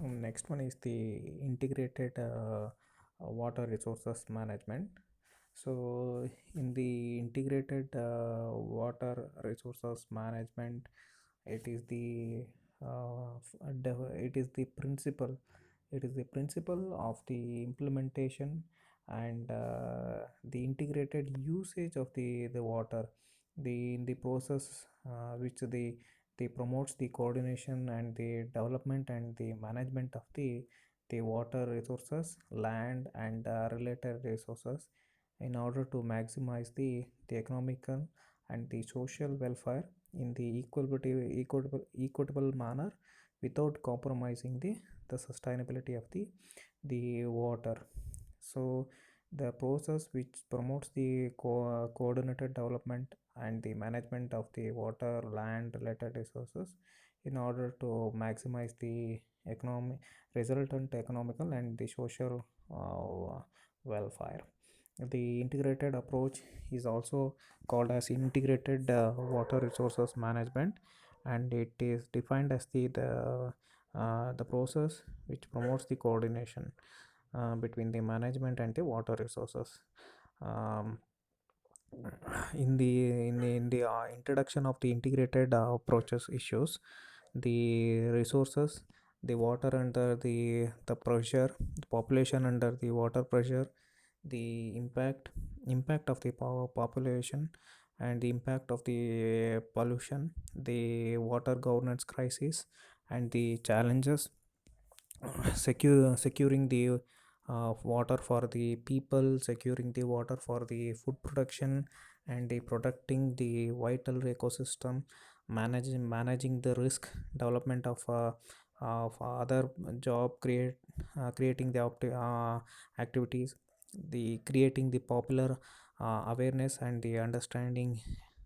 Next one is the integrated water resources management. So, in the integrated water resources management, it is the it is the principle. It is the principle of the implementation and the integrated usage of the water. The in the process which the promotes the coordination and the development and the management of the water resources, land and related resources in order to maximize the economical and the social welfare in the equitable manner without compromising the sustainability of the water. So the process which promotes the coordinated development and the management of the water, land related resources in order to maximize the economic resultant economical and the social welfare. The integrated approach is also called as integrated water resources management, and it is defined as the process which promotes the coordination between the management and the water resources. Um, in the introduction of the integrated approaches issues, the resources, the water under the pressure, the population under the water pressure, the impact of the population and the impact of the pollution, the water governance crisis and the challenges securing the water for the people, securing the water for the food production and the protecting the vital ecosystem, managing the risk development of other job creating the activities, the creating the popular awareness and the understanding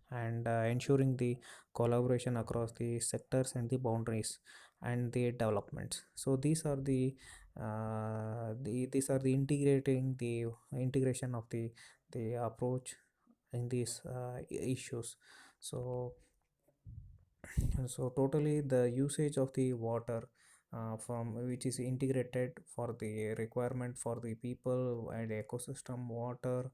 and ensuring the collaboration across the sectors and the boundaries and the developments. So these are the integrating the integration of the approach in these issues. So totally the usage of the water from which is integrated for the requirement for the people and ecosystem water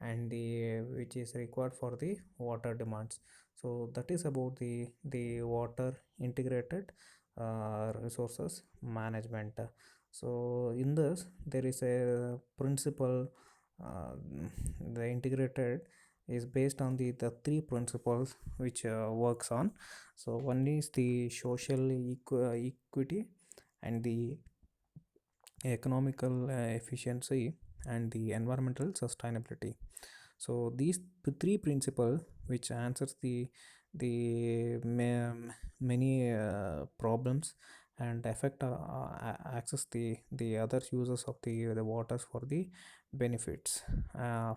and the which is required for the water demands. So that is about the water integrated resources management. So in this there is a principle, uh, the integrated is based on the three principles which works on. So one is the social equity and the economical efficiency and the environmental sustainability. So these three principles which answers the many problems and affect access the other users of the waters for the benefits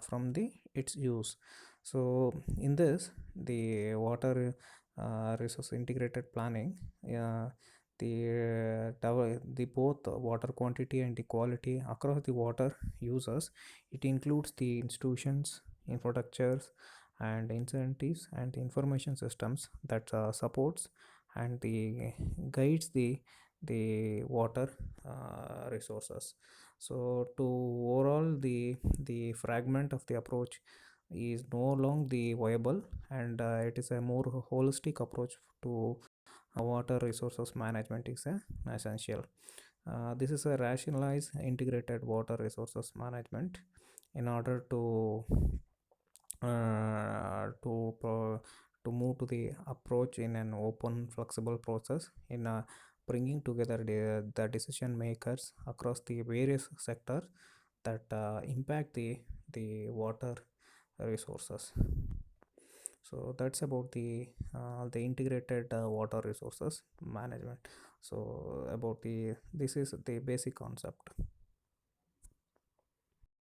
from the its use. So in this the water resource integrated planning, the both water quantity and the quality across the water users. It includes the institutions, infrastructures and incentives and information systems that supports and the guides the water resources. So to overall the fragment of the approach is no longer the viable, and it is a more holistic approach to water resources management is essential. This is a rationalized integrated water resources management in order to to move to the approach in an open flexible process in bringing together the decision makers across the various sectors that impact the water resources. So that's about the integrated water resources management. So about the this is the basic concept.